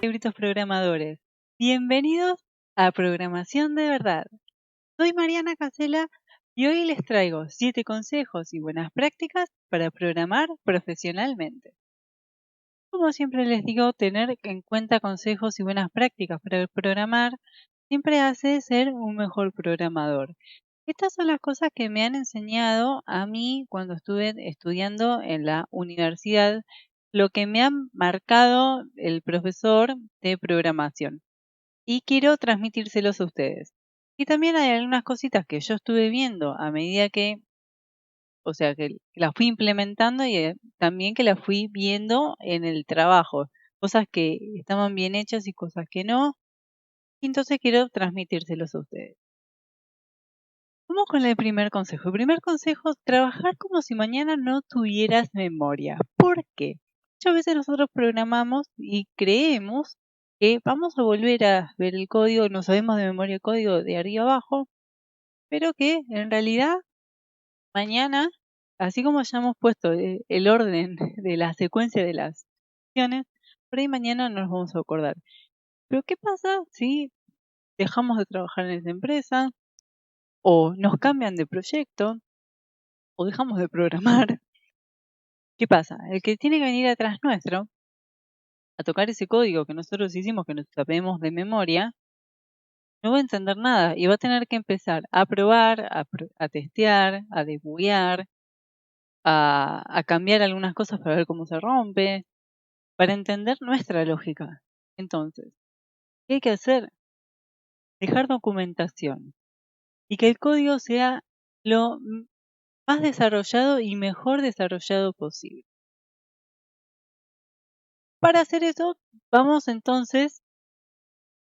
Cerebritos programadores. Bienvenidos a Programación de Verdad. Soy Mariana Casela y hoy les traigo 7 consejos y buenas prácticas para programar profesionalmente. Como siempre les digo, tener en cuenta consejos y buenas prácticas para programar siempre hace ser un mejor programador. Estas son las cosas que me han enseñado a mí cuando estuve estudiando en la universidad, lo que me ha marcado el profesor de programación. Y quiero transmitírselos a ustedes. Y también hay algunas cositas que yo estuve viendo a medida que, o sea, que las fui implementando y también que las fui viendo en el trabajo. Cosas que estaban bien hechas y cosas que no. Entonces quiero transmitírselos a ustedes. Vamos con el primer consejo. El primer consejo, trabajar como si mañana no tuvieras memoria. ¿Por qué? Muchas veces nosotros programamos y creemos que vamos a volver a ver el código, no sabemos de memoria el código de arriba abajo, pero que en realidad mañana, así como ya hemos puesto el orden de la secuencia de las acciones, por ahí mañana no nos vamos a acordar. Pero ¿qué pasa si dejamos de trabajar en esa empresa o nos cambian de proyecto o dejamos de programar? ¿Qué pasa? El que tiene que venir atrás nuestro a tocar ese código que nosotros hicimos, que nos sabemos de memoria, no va a entender nada y va a tener que empezar a probar, a testear, a debuguear, a cambiar algunas cosas para ver cómo se rompe, para entender nuestra lógica. Entonces, ¿qué hay que hacer? Dejar documentación y que el código sea lo más desarrollado y mejor desarrollado posible. Para hacer eso, vamos entonces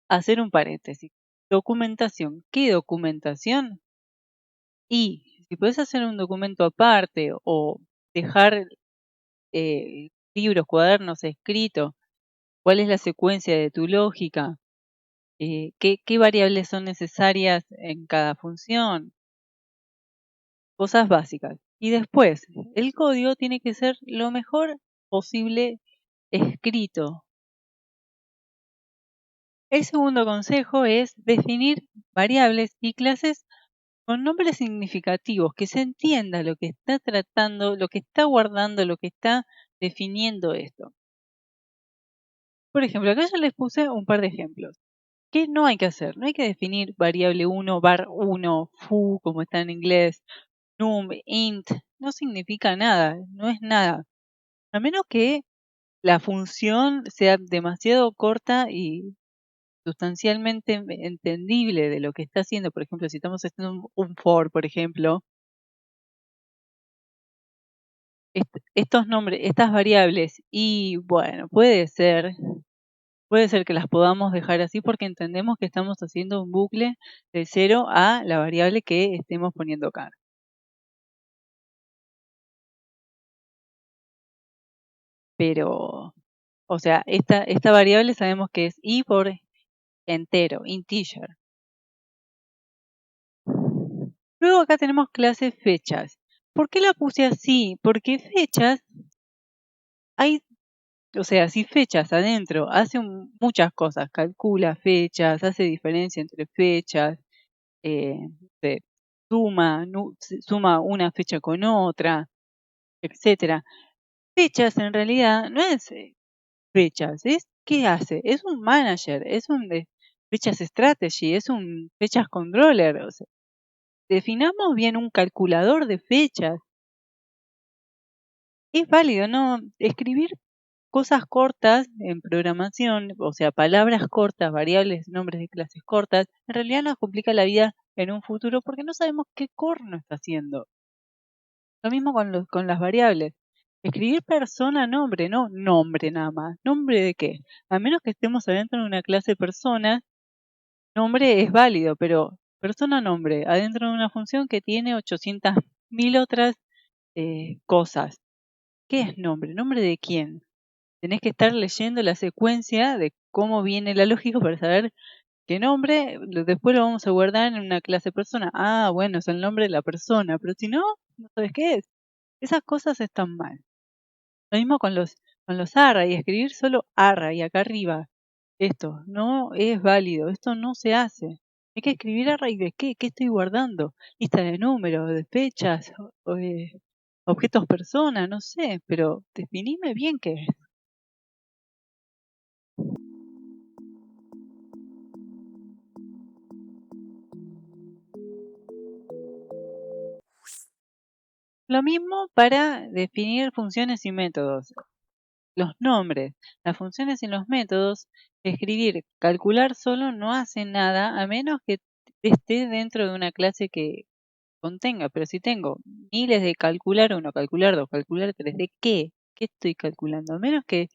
a hacer un paréntesis. Documentación. ¿Qué documentación? Y si puedes hacer un documento aparte o dejar libros, cuadernos escritos, cuál es la secuencia de tu lógica, qué variables son necesarias en cada función, cosas básicas. Y después, el código tiene que ser lo mejor posible escrito. El segundo consejo es definir variables y clases con nombres significativos, que se entienda lo que está tratando, lo que está guardando, lo que está definiendo esto. Por ejemplo, acá yo les puse un par de ejemplos. ¿Qué no hay que hacer? No hay que definir variable 1, var 1, foo, como está en inglés, num, int. No significa nada, no es nada. A menos que la función sea demasiado corta y sustancialmente entendible de lo que está haciendo. Por ejemplo, si estamos haciendo un for, por ejemplo, estos nombres, estas variables, y bueno, puede ser que las podamos dejar así porque entendemos que estamos haciendo un bucle de 0 a la variable que estemos poniendo acá. Pero, o sea, esta variable sabemos que es i por entero, integer. Luego acá tenemos clase fechas. ¿Por qué la puse así? Porque fechas hay, o sea, si fechas adentro hace muchas cosas, calcula fechas, hace diferencia entre fechas, se suma una fecha con otra, etcétera. Fechas en realidad no es fechas, es ¿qué hace? Es un manager, es un de fechas strategy, es un fechas controller. O sea, definamos bien un calculador de fechas. Es válido, ¿no? Escribir cosas cortas en programación, o sea, palabras cortas, variables, nombres de clases cortas, en realidad nos complica la vida en un futuro porque no sabemos qué corno está haciendo. Lo mismo con las variables. Escribir persona, nombre, no nombre nada más. ¿Nombre de qué? A menos que estemos adentro de una clase persona, nombre es válido, pero persona, nombre, adentro de una función que tiene 800.000 otras cosas. ¿Qué es nombre? ¿Nombre de quién? Tenés que estar leyendo la secuencia de cómo viene la lógica para saber qué nombre, después lo vamos a guardar en una clase persona. Ah, bueno, es el nombre de la persona, pero si no, no sabes qué es. Esas cosas están mal. Lo mismo con los array, escribir solo array acá arriba. esto no es válido, esto no se hace. Hay que escribir a raíz de qué estoy guardando, lista de números, de fechas, objetos personas, no sé, pero definime bien qué es. Lo mismo para definir funciones y métodos. Los nombres, las funciones y los métodos, escribir, calcular solo no hace nada a menos que esté dentro de una clase que contenga. Pero si tengo miles de calcular uno, calcular dos, calcular tres, ¿de qué? ¿Qué estoy calculando? A menos que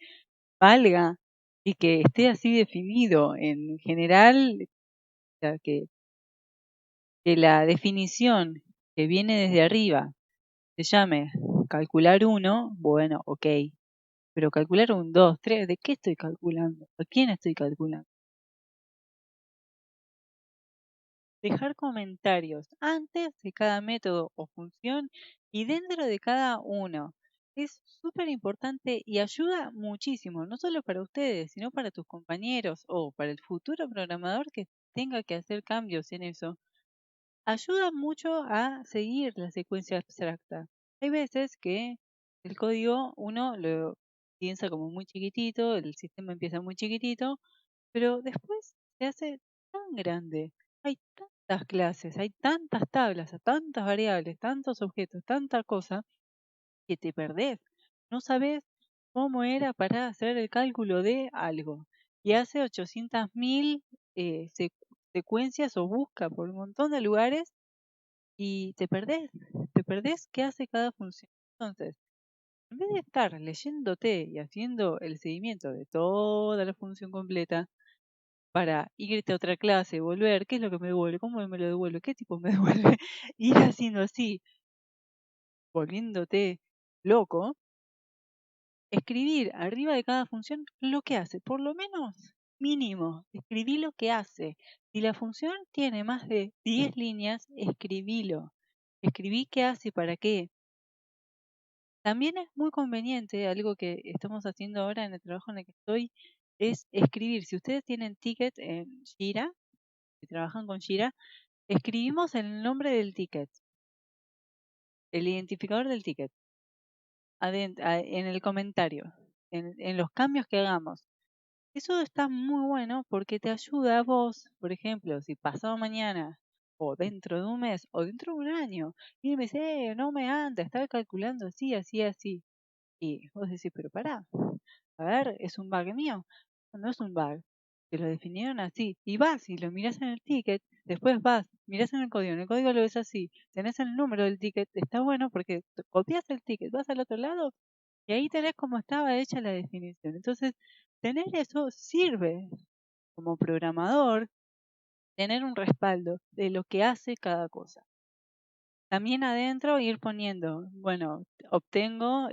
valga y que esté así definido en general, o sea, que la definición que viene desde arriba se llame calcular uno, bueno, ok, pero calcular un 2, 3, ¿de qué estoy calculando? ¿A quién estoy calculando? Dejar comentarios antes de cada método o función y dentro de cada uno. Es súper importante y ayuda muchísimo, no solo para ustedes, sino para tus compañeros o para el futuro programador que tenga que hacer cambios en eso. Ayuda mucho a seguir la secuencia abstracta. Hay veces que el código uno lo piensa como muy chiquitito, el sistema empieza muy chiquitito, pero después se hace tan grande. Hay tantas clases, hay tantas tablas, tantas variables, tantos objetos, tanta cosa que te perdés. No sabes cómo era para hacer el cálculo de algo. Y hace 800.000 secuencias o busca por un montón de lugares y te perdés qué hace cada función. Entonces, en vez de estar leyéndote y haciendo el seguimiento de toda la función completa para irte a otra clase, volver, ¿qué es lo que me devuelve? ¿Cómo me lo devuelve? ¿Qué tipo me devuelve? Ir haciendo así, volviéndote loco, escribir arriba de cada función lo que hace, por lo menos mínimo, escribí lo que hace. Si la función tiene más de 10 líneas, escribilo. Escribí qué hace, para qué. También es muy conveniente, algo que estamos haciendo ahora en el trabajo en el que estoy, es escribir. Si ustedes tienen ticket en Jira, si trabajan con Jira, escribimos el nombre del ticket, el identificador del ticket, en el comentario, en los cambios que hagamos. Eso está muy bueno porque te ayuda a vos, por ejemplo, si pasado mañana, o dentro de un mes, o dentro de un año, y me dice, no me anda, estaba calculando así, así, así. Y vos decís, pero pará, a ver, ¿es un bug mío? No es un bug, te lo definieron así. Y vas y lo mirás en el ticket, después vas, mirás en el código lo ves así, tenés el número del ticket, está bueno porque copias el ticket, vas al otro lado y ahí tenés cómo estaba hecha la definición. Entonces, tener eso sirve como programador, tener un respaldo de lo que hace cada cosa. También adentro ir poniendo, bueno, obtengo,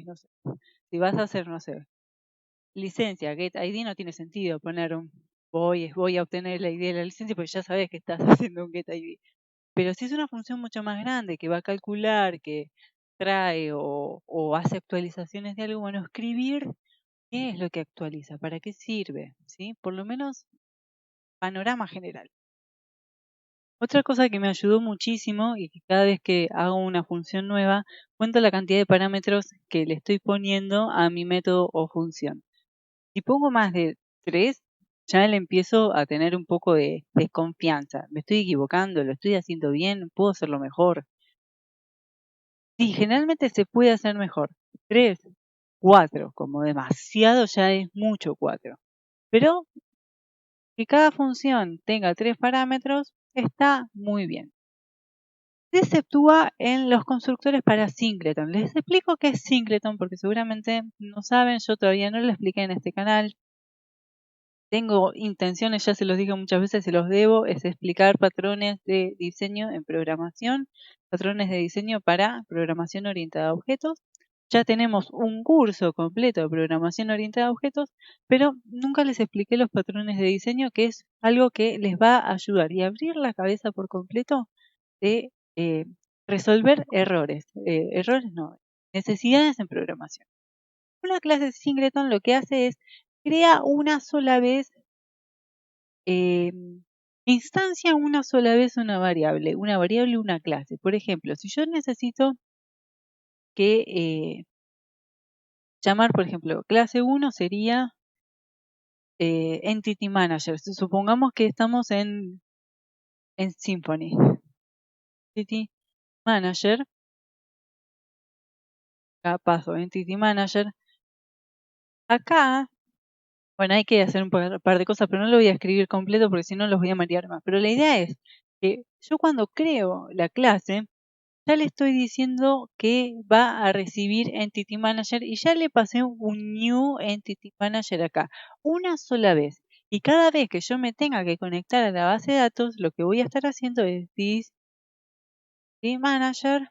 no sé, si vas a hacer, no sé, licencia, get ID, no tiene sentido poner voy a obtener la ID de la licencia porque ya sabes que estás haciendo un get ID. Pero si es una función mucho más grande que va a calcular, que trae o hace actualizaciones de algo, bueno, escribir qué es lo que actualiza, para qué sirve, ¿sí? Por lo menos panorama general. Otra cosa que me ayudó muchísimo y que cada vez que hago una función nueva, cuento la cantidad de parámetros que le estoy poniendo a mi método o función. Si pongo más de 3, ya le empiezo a tener un poco de desconfianza. ¿Me estoy equivocando? ¿Lo estoy haciendo bien? ¿Puedo hacerlo mejor? Sí, generalmente se puede hacer mejor. 3, 4, como demasiado ya es mucho 4. Pero que cada función tenga 3 parámetros está muy bien. Se exceptúa en los constructores para singleton. Les explico qué es singleton porque seguramente no saben, yo todavía no lo expliqué en este canal. Tengo intenciones, ya se los dije muchas veces, se los debo, es explicar patrones de diseño en programación, patrones de diseño para programación orientada a objetos. Ya tenemos un curso completo de programación orientada a objetos, pero nunca les expliqué los patrones de diseño, que es algo que les va a ayudar y abrir la cabeza por completo de resolver errores no, necesidades en programación. Una clase de Singleton lo que hace es crea una sola vez instancia una sola vez una variable, una clase. Por ejemplo, si yo necesito que llamar, por ejemplo, clase 1 sería Entity Manager. Supongamos que estamos en Symfony. Entity Manager, acá paso Entity Manager. Acá, bueno, hay que hacer un par de cosas, pero no lo voy a escribir completo porque si no los voy a marear más. Pero la idea es que yo cuando creo la clase, ya le estoy diciendo que va a recibir Entity Manager y ya le pasé un New Entity Manager acá, una sola vez. Y cada vez que yo me tenga que conectar a la base de datos, lo que voy a estar haciendo es this Entity Manager,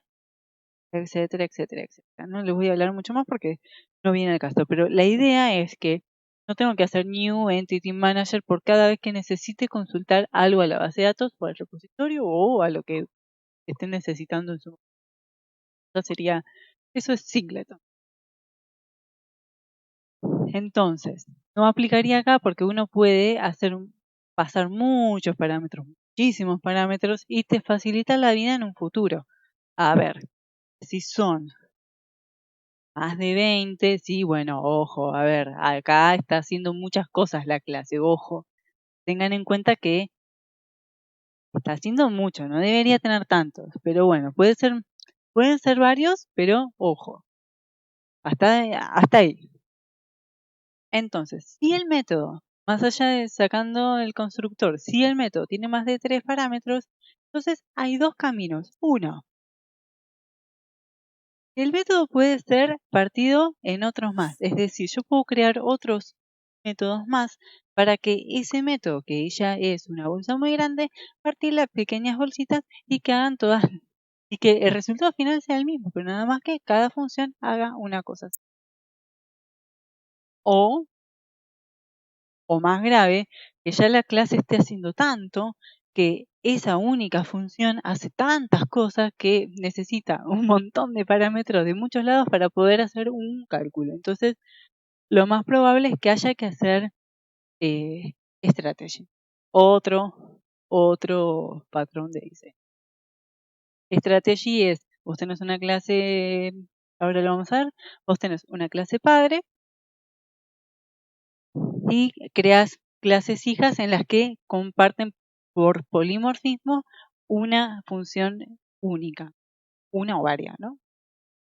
etcétera, etcétera, etcétera. No les voy a hablar mucho más porque no viene al caso, pero la idea es que no tengo que hacer New Entity Manager por cada vez que necesite consultar algo a la base de datos o al repositorio o a lo que estén necesitando en su momento. Eso es singleton. Entonces, no aplicaría acá porque uno puede pasar muchos parámetros, muchísimos parámetros y te facilita la vida en un futuro. A ver, si son más de 20, sí, bueno, ojo, a ver, acá está haciendo muchas cosas la clase, ojo. Tengan en cuenta que está haciendo mucho, no debería tener tantos, pero bueno, pueden ser varios, pero ojo, hasta ahí. Entonces, si el método, más allá de sacando el constructor, si el método tiene más de 3 parámetros, entonces hay dos caminos. Uno, el método puede ser partido en otros más, es decir, yo puedo crear otros métodos más para que ese método, que ya es una bolsa muy grande, partirla a pequeñas bolsitas y que hagan todas, y que el resultado final sea el mismo, pero nada más que cada función haga una cosa. O más grave, que ya la clase esté haciendo tanto que esa única función hace tantas cosas que necesita un montón de parámetros de muchos lados para poder hacer un cálculo. Entonces, lo más probable es que haya que hacer eh, strategy. Otro patrón de diseño. Strategy es, vos tenés una clase, ahora lo vamos a ver, vos tenés una clase padre y creas clases hijas en las que comparten por polimorfismo una función única, una o varias, ¿no?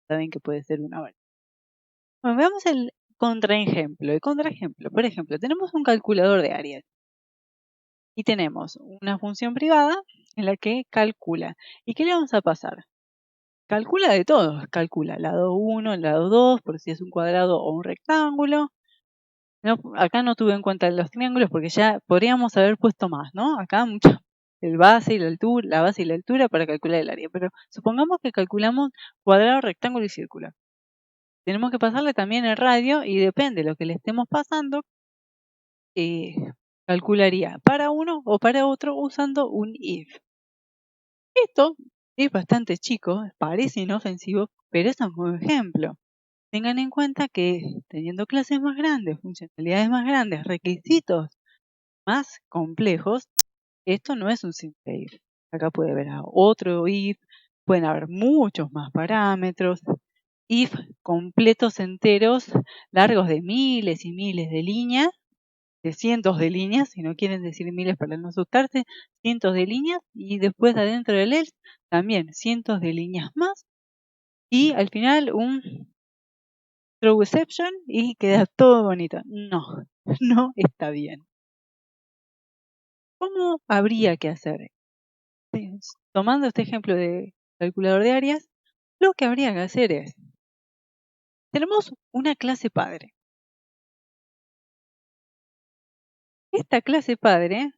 Saben que puede ser una o varias. Bueno, veamos el contraejemplo. El contraejemplo, por ejemplo, tenemos un calculador de áreas y tenemos una función privada en la que calcula. ¿Y qué le vamos a pasar? Calcula de todo, calcula lado 1, lado 2, por si es un cuadrado o un rectángulo. No, acá no tuve en cuenta los triángulos porque ya podríamos haber puesto más, ¿no? Acá mucho, el base y la altura, la base y la altura para calcular el área. Pero supongamos que calculamos cuadrado, rectángulo y círculo. Tenemos que pasarle también el radio y depende de lo que le estemos pasando, eh, calcularía para uno o para otro usando un if. Esto es bastante chico, parece inofensivo, pero es un ejemplo. Tengan en cuenta que teniendo clases más grandes, funcionalidades más grandes, requisitos más complejos, esto no es un simple if. Acá puede haber otro if, pueden haber muchos más parámetros, if completos enteros, largos de miles y miles de líneas, de cientos de líneas, si no quieren decir miles para no asustarse, cientos de líneas, y después adentro del else también cientos de líneas más, y al final un throw exception y queda todo bonito. No, no está bien. ¿Cómo habría que hacer? Tomando este ejemplo de calculador de áreas, lo que habría que hacer es, tenemos una clase padre. Esta clase padre,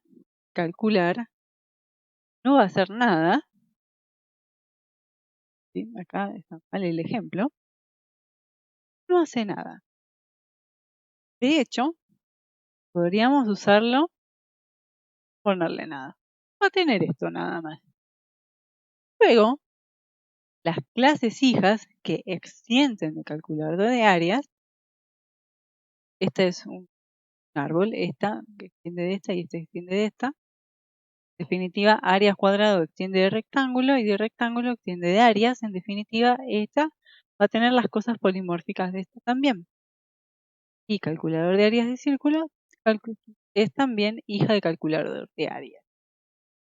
calcular, no va a hacer nada. ¿Sí? Acá está mal el ejemplo. No hace nada. De hecho, podríamos usarlo, ponerle nada. Va a tener esto nada más. Luego, las clases hijas que extienden el calculador de áreas, este es un árbol, esta que extiende de esta y esta extiende de esta. En definitiva, áreas cuadrado extiende de rectángulo y de rectángulo extiende de áreas. En definitiva, esta va a tener las cosas polimórficas de esta también. Y calculador de áreas de círculo es también hija de calculador de áreas.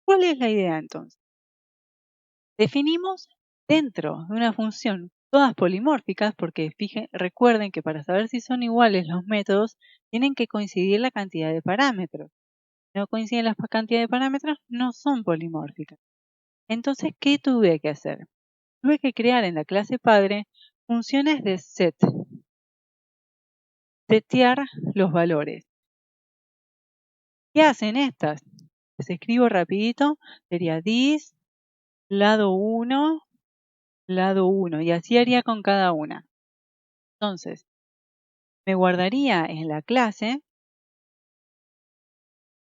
¿Cuál es la idea entonces? Definimos dentro de una función todas polimórficas porque recuerden que para saber si son iguales los métodos tienen que coincidir la cantidad de parámetros. Si no coinciden las cantidades de parámetros, no son polimórficas. Entonces, ¿qué tuve que hacer? Tuve que crear en la clase padre funciones de set. Setear los valores. ¿Qué hacen estas? Les escribo rapidito, sería this, lado 1, lado 1, y así haría con cada una. Entonces, me guardaría en la clase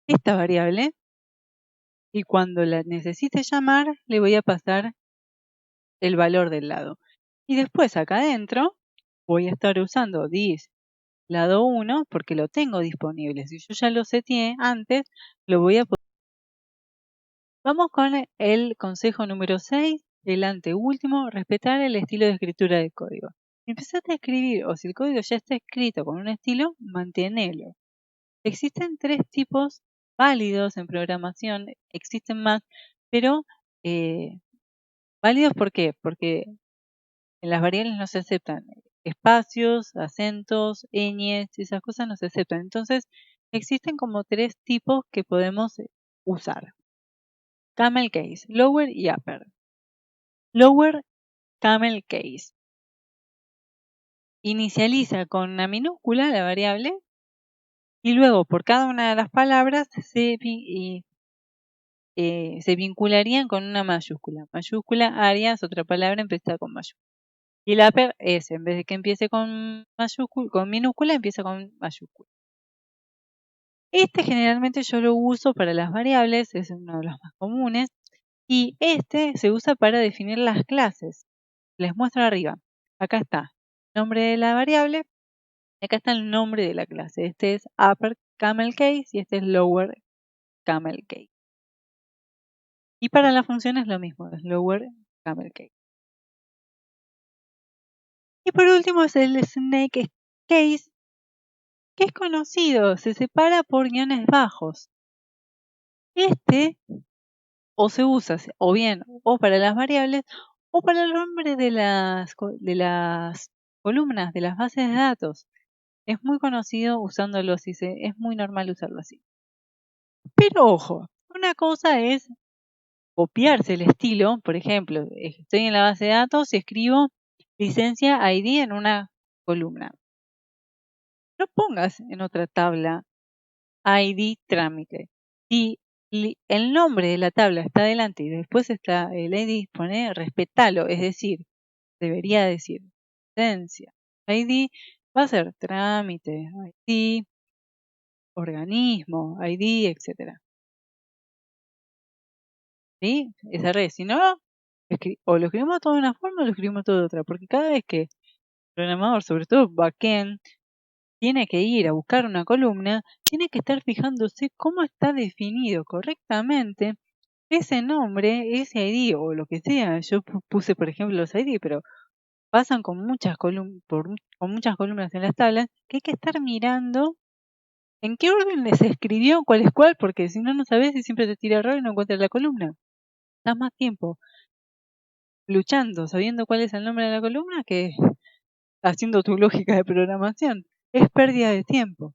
esta variable y cuando la necesite llamar le voy a pasar el valor del lado. Y después acá adentro voy a estar usando this lado 1 porque lo tengo disponible. Si yo ya lo seteé antes, lo voy a poder. Vamos con el consejo número 6, el anteúltimo, respetar el estilo de escritura del código. Si empezaste a escribir o si el código ya está escrito con un estilo, manténelo. Existen 3 tipos válidos en programación, existen más, pero válidos ¿por qué? Porque en las variables no se aceptan espacios, acentos, ñes, esas cosas no se aceptan. Entonces, existen como 3 tipos que podemos usar. Camel case, lower y upper. Lower camel case. Inicializa con una minúscula la variable y luego por cada una de las palabras se vincularían con una mayúscula. Mayúscula, áreas, otra palabra empieza con mayúscula. Y el upper es, en vez de que empiece con minúscula, empieza con mayúscula. Este generalmente yo lo uso para las variables, es uno de los más comunes. Y este se usa para definir las clases. Les muestro arriba. Acá está el nombre de la variable. Acá está el nombre de la clase. Este es upper camel case y este es lower camel case. Y para la función es lo mismo, es lower camel case. Y por último es el snake case, que es conocido, se separa por guiones bajos. Este o se usa o bien o para las variables o para el nombre de las columnas, de las bases de datos. Es muy conocido usándolo así, es muy normal usarlo así. Pero ojo, una cosa es copiarse el estilo, por ejemplo, estoy en la base de datos y escribo licencia ID en una columna. No pongas en otra tabla ID trámite. Si el nombre de la tabla está adelante y después está el ID, respetalo, es decir, debería decir licencia ID, va a ser trámite, ID, organismo, ID, etc. ¿Sí? Esa red, si no, o lo escribimos todo de una forma o lo escribimos todo de otra, porque cada vez que el programador, sobre todo backend, tiene que ir a buscar una columna, tiene que estar fijándose cómo está definido correctamente ese nombre, ese ID o lo que sea. Yo puse, por ejemplo, los ID, pero pasan con muchas con muchas columnas en las tablas que hay que estar mirando en qué orden les escribió cuál es cuál, porque si no, no sabes y siempre te tira error y no encuentras la columna. Das más tiempo luchando, sabiendo cuál es el nombre de la columna, que haciendo tu lógica de programación. Es pérdida de tiempo.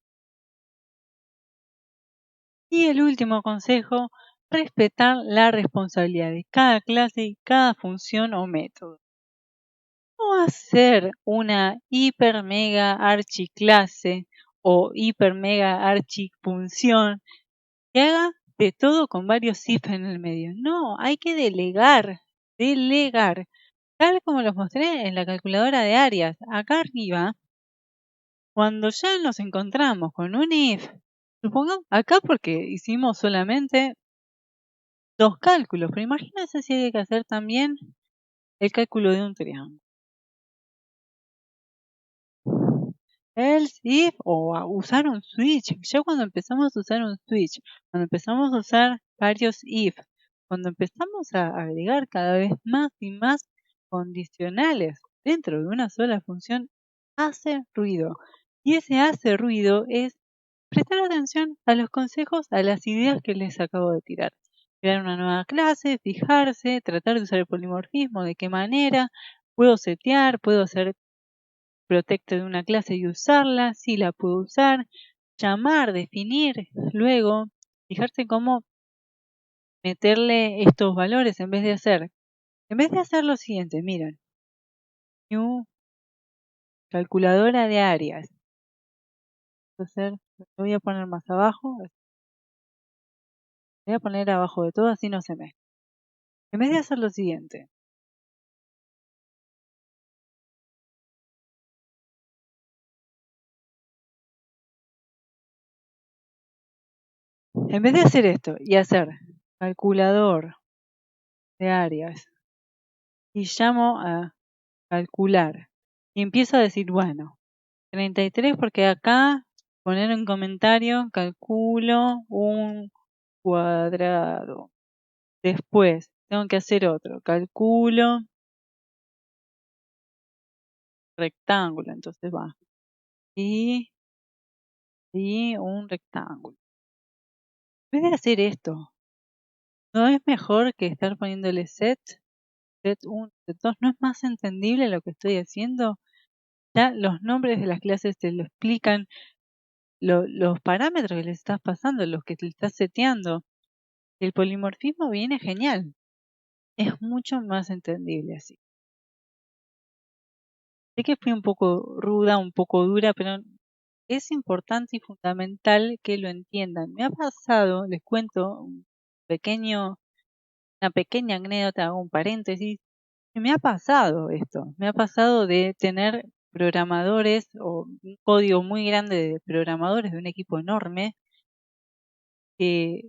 Y el último consejo, respetar la responsabilidad de cada clase y cada función o método. No hacer una hiper mega archiclase o hiper mega archifunción que haga de todo con varios if en el medio. No, hay que delegar. Tal como los mostré en la calculadora de áreas. Acá arriba, cuando ya nos encontramos con un if, supongamos acá porque hicimos solamente 2 cálculos, pero imagínense si hay que hacer también el cálculo de un triángulo. else if o a usar un switch. Ya cuando empezamos a usar un switch, cuando empezamos a usar varios if, cuando empezamos a agregar cada vez más y más condicionales dentro de una sola función, hace ruido. Y ese hace ruido es prestar atención a los consejos, a las ideas que les acabo de tirar. Crear una nueva clase, fijarse, tratar de usar el polimorfismo, de qué manera, puedo setear, puedo hacer protector de una clase y usarla, si la puedo usar, llamar, definir, luego fijarse cómo meterle estos valores en vez de hacer lo siguiente, miren, new calculadora de áreas. Entonces, lo voy a poner más abajo, voy a poner abajo de todo así no se me. En vez de hacer lo siguiente, en vez de hacer esto y hacer calculador de áreas y llamo a calcular y empiezo a decir, bueno, 33 porque acá poner un comentario, calculo un cuadrado. Después tengo que hacer otro, calculo rectángulo, entonces va. Y un rectángulo. En vez de hacer esto, ¿no es mejor que estar poniéndole set 1, set 2? ¿No es más entendible lo que estoy haciendo? Ya los nombres de las clases te lo explican, los parámetros que le estás pasando, los que te estás seteando. El polimorfismo viene genial. Es mucho más entendible así. Sé que fui un poco ruda, un poco dura, pero es importante y fundamental que lo entiendan. Me ha pasado, les cuento una pequeña anécdota, hago un paréntesis, que me ha pasado esto. Me ha pasado de tener programadores o un código muy grande de programadores de un equipo enorme que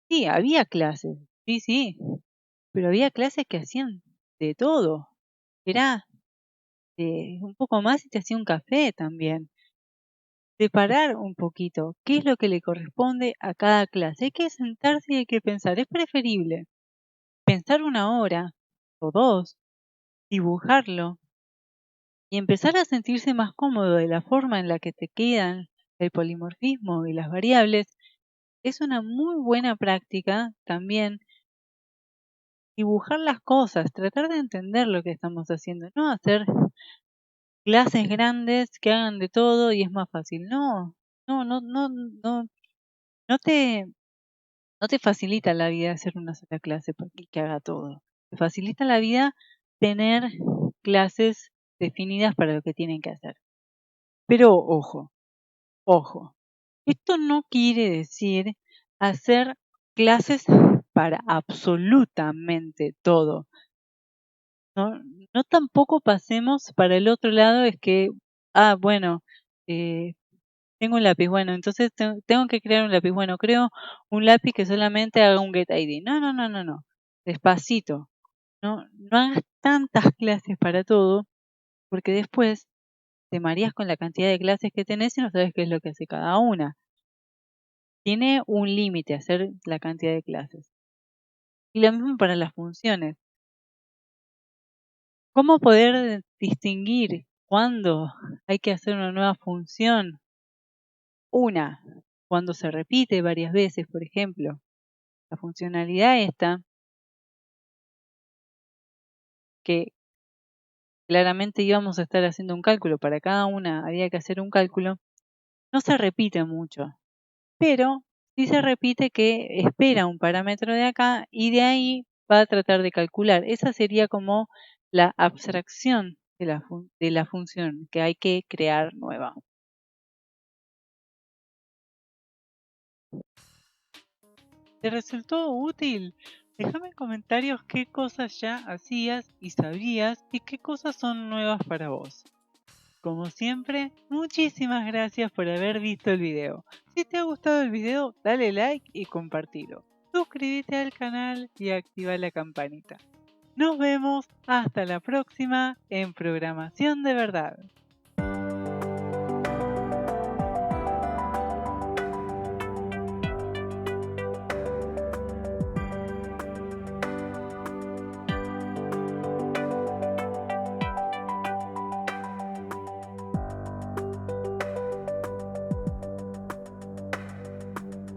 sí, había clases, sí, pero había clases que hacían de todo. Era un poco más y te hacía un café también. Separar un poquito qué es lo que le corresponde a cada clase. Hay que sentarse y hay que pensar. Es preferible pensar 1 hora o 2, dibujarlo y empezar a sentirse más cómodo de la forma en la que te quedan el polimorfismo y las variables. Es una muy buena práctica también dibujar las cosas, tratar de entender lo que estamos haciendo, no hacer clases grandes que hagan de todo y es más fácil. No te, no te facilita la vida hacer una sola clase que haga todo. Te facilita la vida tener clases definidas para lo que tienen que hacer. Pero ojo, esto no quiere decir hacer clases para absolutamente todo. No tampoco pasemos para el otro lado, es que, bueno, eh, tengo un lápiz, bueno, entonces tengo que crear un lápiz. Bueno, creo un lápiz que solamente haga un get ID. No. Despacito. No hagas tantas clases para todo, porque después te mareas con la cantidad de clases que tenés y no sabes qué es lo que hace cada una. Tiene un límite hacer la cantidad de clases. Y lo mismo para las funciones. ¿Cómo poder distinguir cuándo hay que hacer una nueva función? Cuando se repite varias veces, por ejemplo. La funcionalidad esta, que claramente íbamos a estar haciendo un cálculo, para cada una había que hacer un cálculo, no se repite mucho, pero sí se repite que espera un parámetro de acá y de ahí va a tratar de calcular. Esa sería como la abstracción de la función que hay que crear nueva. ¿Te resultó útil? Déjame en comentarios qué cosas ya hacías y sabías y qué cosas son nuevas para vos. Como siempre, muchísimas gracias por haber visto el video. Si te ha gustado el video, dale like y compartilo. Suscríbete al canal y activa la campanita. Nos vemos hasta la próxima en Programación de Verdad.